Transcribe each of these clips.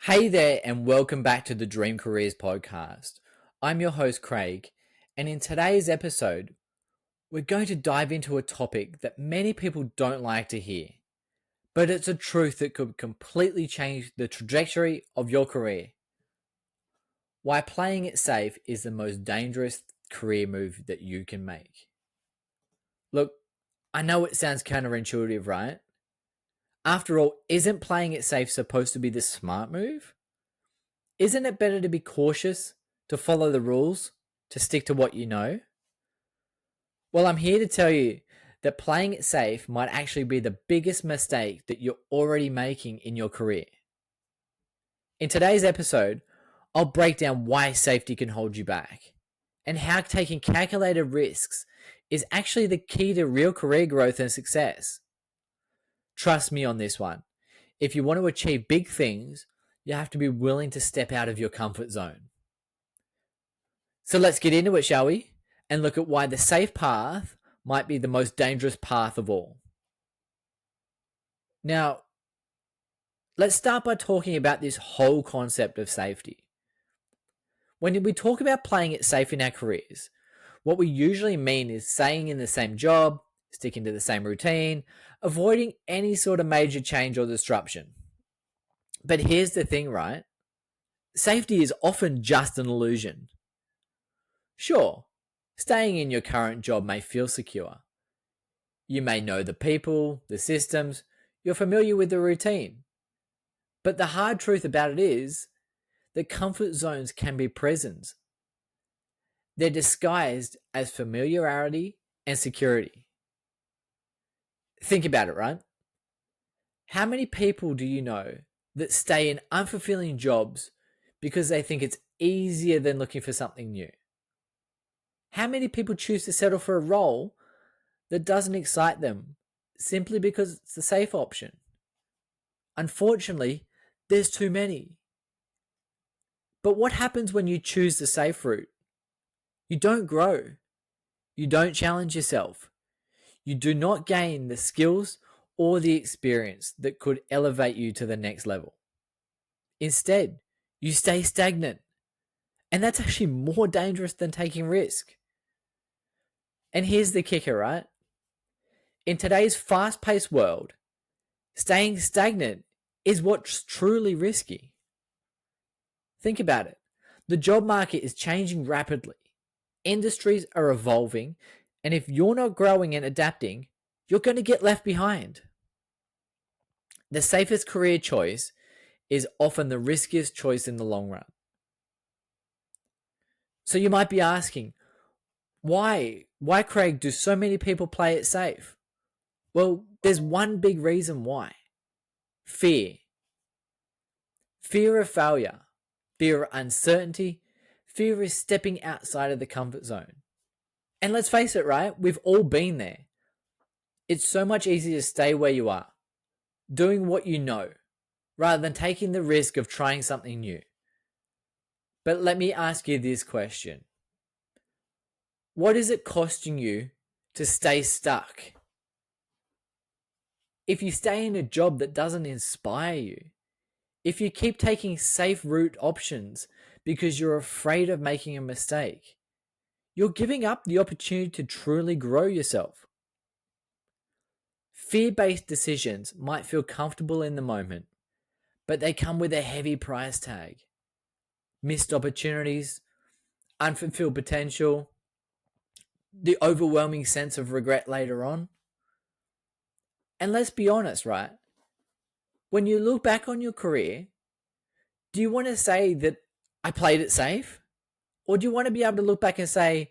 Hey there, and welcome back to the Dream Careers podcast. I'm your host, Craig, and in today's episode, we're going to dive into a topic that many people don't like to hear, but it's a truth that could completely change the trajectory of your career. Why playing it safe is the most dangerous career move that you can make. Look, I know it sounds counterintuitive, right? After all, isn't playing it safe supposed to be the smart move? Isn't it better to be cautious, to follow the rules, to stick to what you know? Well, I'm here to tell you that playing it safe might actually be the biggest mistake that you're already making in your career. In today's episode, I'll break down why safety can hold you back and how taking calculated risks is actually the key to real career growth and success. Trust me on this one. If you want to achieve big things, you have to be willing to step out of your comfort zone. So let's get into it, shall we? And look at why the safe path might be the most dangerous path of all. Now, let's start by talking about this whole concept of safety. When we talk about playing it safe in our careers, what we usually mean is staying in the same job, sticking to the same routine, avoiding any sort of major change or disruption. But here's the thing, right? Safety is often just an illusion. Sure, staying in your current job may feel secure. You may know the people, the systems, you're familiar with the routine. But the hard truth about it is that comfort zones can be prisons. They're disguised as familiarity and security. Think about it, right? How many people do you know that stay in unfulfilling jobs because they think it's easier than looking for something new? How many people choose to settle for a role that doesn't excite them simply because it's the safe option? Unfortunately, there's too many. But what happens when you choose the safe route? You don't grow. You don't challenge yourself. You do not gain the skills or the experience that could elevate you to the next level. Instead, you stay stagnant. And that's actually more dangerous than taking risk. And here's the kicker, right? In today's fast-paced world, staying stagnant is what's truly risky. Think about it. The job market is changing rapidly. Industries are evolving, and if you're not growing and adapting, you're going to get left behind. The safest career choice is often the riskiest choice in the long run. So you might be asking, why? Why, Craig, do so many people play it safe? Well, there's one big reason why. Fear. Fear of failure. Fear of uncertainty. Fear is stepping outside of the comfort zone. And let's face it, right? We've all been there. It's so much easier to stay where you are, doing what you know, rather than taking the risk of trying something new. But let me ask you this question. What is it costing you to stay stuck? If you stay in a job that doesn't inspire you, if you keep taking safe route options because you're afraid of making a mistake, you're giving up the opportunity to truly grow yourself. Fear-based decisions might feel comfortable in the moment, but they come with a heavy price tag. Missed opportunities, unfulfilled potential, the overwhelming sense of regret later on. And let's be honest, right? When you look back on your career, do you want to say that I played it safe? Or do you want to be able to look back and say,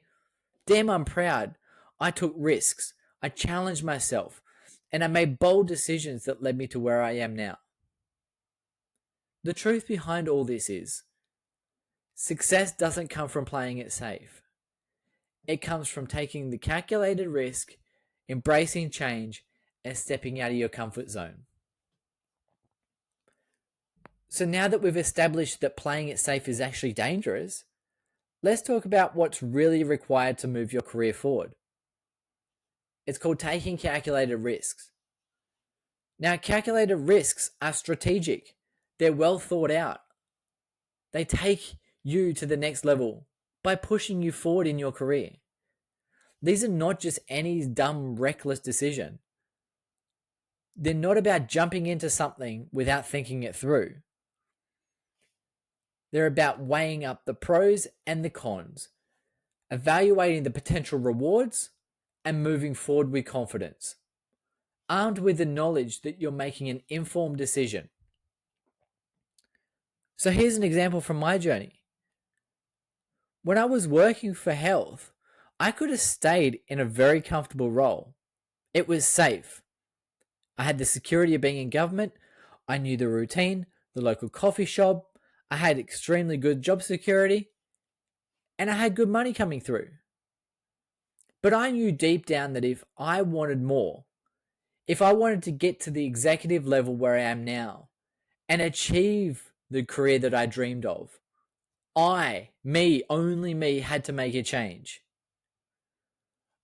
damn, I'm proud. I took risks. I challenged myself. And I made bold decisions that led me to where I am now. The truth behind all this is, success doesn't come from playing it safe. It comes from taking the calculated risk, embracing change, and stepping out of your comfort zone. So now that we've established that playing it safe is actually dangerous, let's talk about what's really required to move your career forward. It's called taking calculated risks. Now, calculated risks are strategic. They're well thought out. They take you to the next level by pushing you forward in your career. These are not just any dumb, reckless decision. They're not about jumping into something without thinking it through. They're about weighing up the pros and the cons, evaluating the potential rewards, and moving forward with confidence, armed with the knowledge that you're making an informed decision. So here's an example from my journey. When I was working for health, I could have stayed in a very comfortable role. It was safe. I had the security of being in government. I knew the routine, the local coffee shop. I had extremely good job security, and I had good money coming through. But I knew deep down that if I wanted more, if I wanted to get to the executive level where I am now and achieve the career that I dreamed of, only me, had to make a change.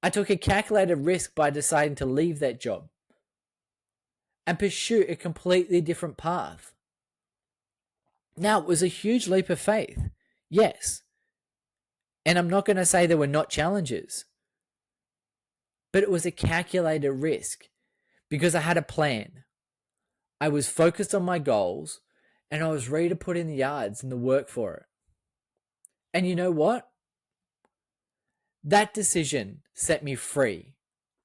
I took a calculated risk by deciding to leave that job and pursue a completely different path. Now, it was a huge leap of faith, yes. And I'm not going to say there were not challenges, but it was a calculated risk because I had a plan. I was focused on my goals and I was ready to put in the yards and the work for it. And you know what? That decision set me free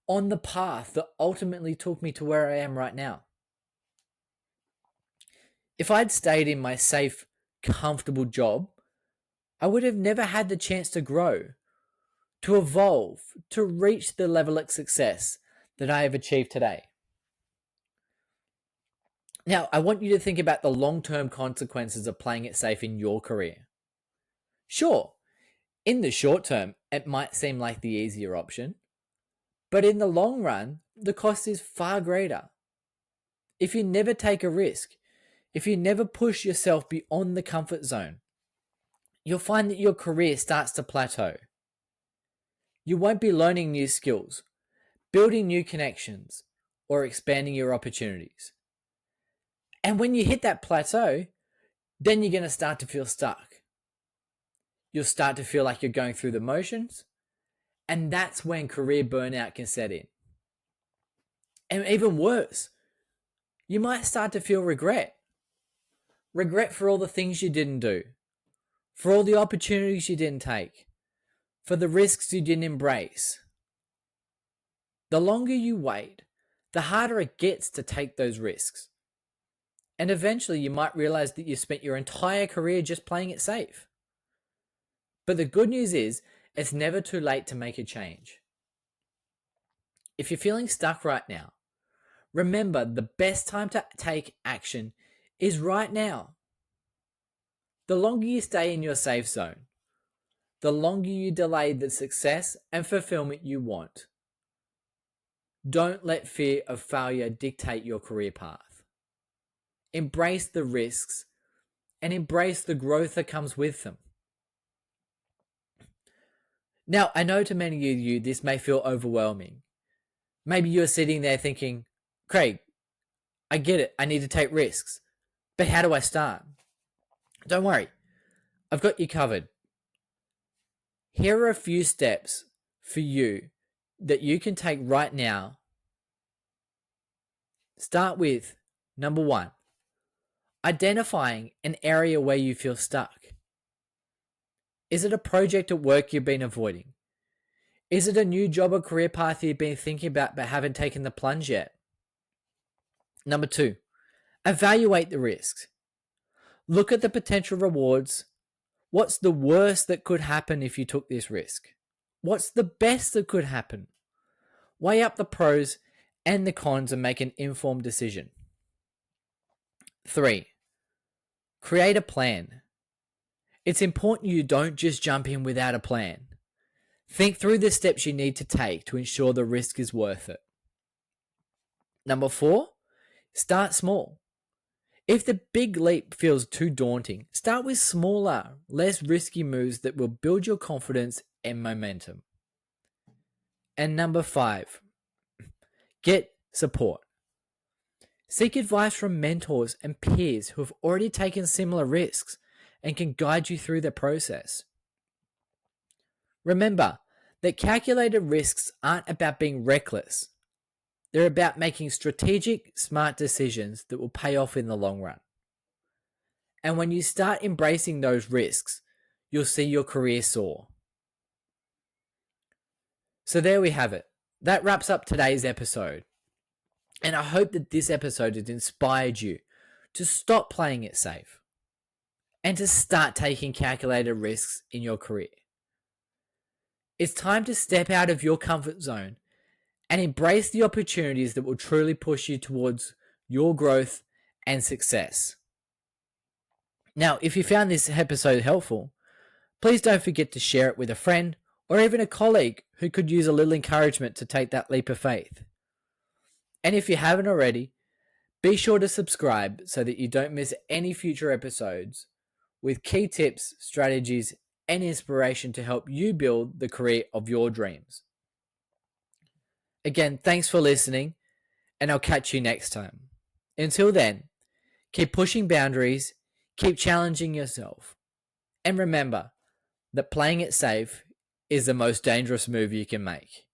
on the path that ultimately took me to where I am right now. If I'd stayed in my safe, comfortable job, I would have never had the chance to grow, to evolve, to reach the level of success that I have achieved today. Now, I want you to think about the long-term consequences of playing it safe in your career. Sure, in the short term, it might seem like the easier option, but in the long run, the cost is far greater. If you never take a risk, if you never push yourself beyond the comfort zone, you'll find that your career starts to plateau. You won't be learning new skills, building new connections, or expanding your opportunities. And when you hit that plateau, then you're going to start to feel stuck. You'll start to feel like you're going through the motions, and that's when career burnout can set in. And even worse, you might start to feel regret. Regret for all the things you didn't do, for all the opportunities you didn't take, for the risks you didn't embrace. The longer you wait, the harder it gets to take those risks. And eventually you might realize that you spent your entire career just playing it safe. But the good news is, it's never too late to make a change. If you're feeling stuck right now, remember the best time to take action is right now. The longer you stay in your safe zone, the longer you delay the success and fulfillment you want. Don't let fear of failure dictate your career path. Embrace the risks and embrace the growth that comes with them. Now, I know to many of you, this may feel overwhelming. Maybe you're sitting there thinking, Craig, I get it. I need to take risks. But how do I start? Don't worry. I've got you covered. Here are a few steps for you that you can take right now. Start with number 1, identifying an area where you feel stuck. Is it a project at work you've been avoiding? Is it a new job or career path you've been thinking about but haven't taken the plunge yet? Number 2, evaluate the risks. Look at the potential rewards. What's the worst that could happen if you took this risk? What's the best that could happen? Weigh up the pros and the cons and make an informed decision. 3, create a plan. It's important you don't just jump in without a plan. Think through the steps you need to take to ensure the risk is worth it. Number 4, start small. If the big leap feels too daunting, start with smaller, less risky moves that will build your confidence and momentum. And number 5, get support. Seek advice from mentors and peers who have already taken similar risks and can guide you through the process. Remember that calculated risks aren't about being reckless. They're about making strategic, smart decisions that will pay off in the long run. And when you start embracing those risks, you'll see your career soar. So there we have it. That wraps up today's episode. And I hope that this episode has inspired you to stop playing it safe and to start taking calculated risks in your career. It's time to step out of your comfort zone and embrace the opportunities that will truly push you towards your growth and success. Now, if you found this episode helpful, please don't forget to share it with a friend or even a colleague who could use a little encouragement to take that leap of faith. And if you haven't already, be sure to subscribe so that you don't miss any future episodes with key tips, strategies, and inspiration to help you build the career of your dreams. Again, thanks for listening, and I'll catch you next time. Until then, keep pushing boundaries, keep challenging yourself, and remember that playing it safe is the most dangerous move you can make.